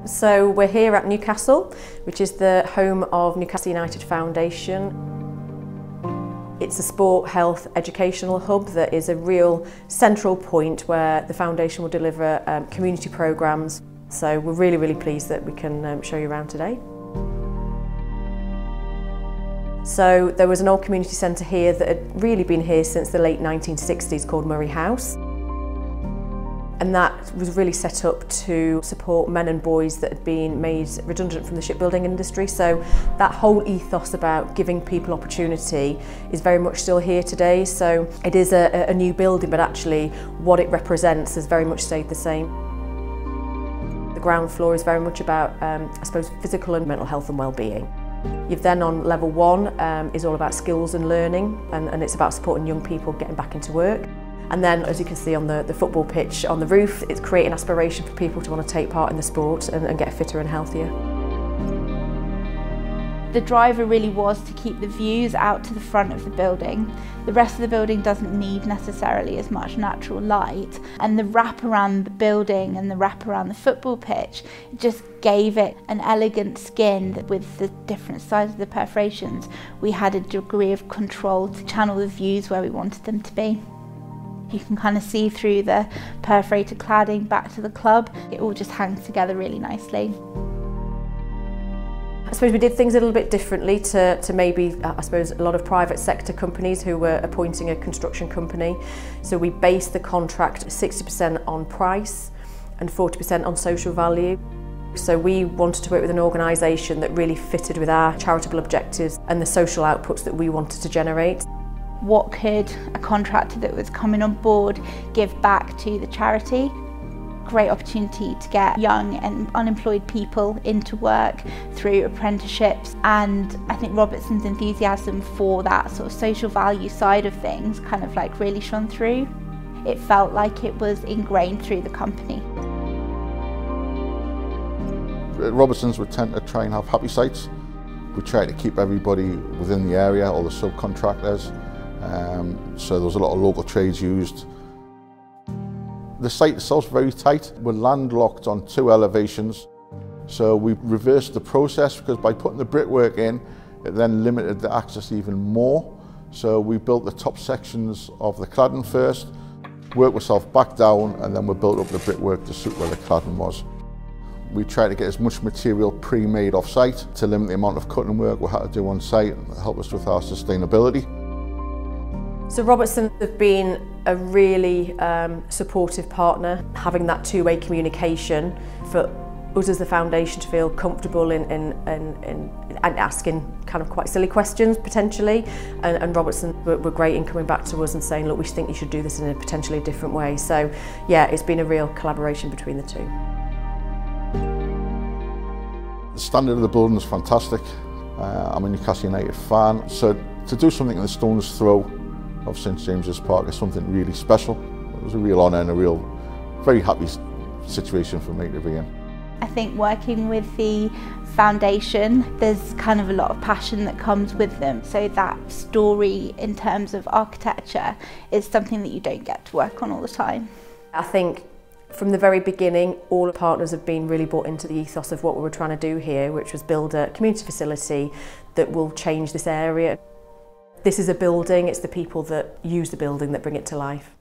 So we're here at Newcastle, which is the home of Newcastle United Foundation. It's a sport, health, educational hub that is a real central point where the foundation will deliver community programmes. So we're really pleased that we can show you around today. So there was an old community centre here that had really been here since the late 1960s called Murray House. And that was really set up to support men and boys that had been made redundant from the shipbuilding industry. So that whole ethos about giving people opportunity is very much still here today. So it is a new building, but actually what it represents has very much stayed the same. The ground floor is very much about, I suppose, physical and mental health and well-being. You've then on level one is all about skills and learning, and it's about supporting young people getting back into work. And then, as you can see on the football pitch on the roof, it's creating aspiration for people to want to take part in the sport and get fitter and healthier. The driver really was to keep the views out to the front of the building. The rest of the building doesn't need necessarily as much natural light, and the wrap around the building and the wrap around the football pitch just gave it an elegant skin. With the different sides of the perforations, we had a degree of control to channel the views where we wanted them to be. You can kind of see through the perforated cladding back to the club. It all just hangs together really nicely. I suppose we did things a little bit differently to maybe, I suppose, a lot of private sector companies who were appointing a construction company. So we based the contract 60% on price and 40% on social value. So we wanted to work with an organisation that really fitted with our charitable objectives and the social outputs that we wanted to generate. What could a contractor that was coming on board give back to the charity? Great opportunity to get young and unemployed people into work through apprenticeships, and I think Robertson's enthusiasm for that sort of social value side of things kind of like really shone through. It felt like it was ingrained through the company. At Robertson's, we tend to try and have happy sites. We try to keep everybody within the area, all the subcontractors. So there was a lot of local trades used. The site itself is very tight. We're landlocked on 2 elevations. So we reversed the process, because by putting the brickwork in, it then limited the access even more. So we built the top sections of the cladding first, worked ourselves back down, and then we built up the brickwork to suit where the cladding was. We tried to get as much material pre-made off-site to limit the amount of cutting work we had to do on site and help us with our sustainability. So Robertson have been a really supportive partner, having that two-way communication for us as the foundation to feel comfortable in asking kind of quite silly questions potentially, and Robertson were great in coming back to us and saying, look, we think you should do this in a potentially different way. So yeah, it's been a real collaboration between the two. The standard of the building is fantastic. I'm a Newcastle United fan, so to do something in the stone's throw of St James's Park is something really special. It was a real honour and a real, very happy situation for me to be in. I think working with the foundation, there's kind of a lot of passion that comes with them. So that story in terms of architecture is something that you don't get to work on all the time. I think from the very beginning, all the partners have been really bought into the ethos of what we were trying to do here, which was build a community facility that will change this area. This is a building, it's the people that use the building that bring it to life.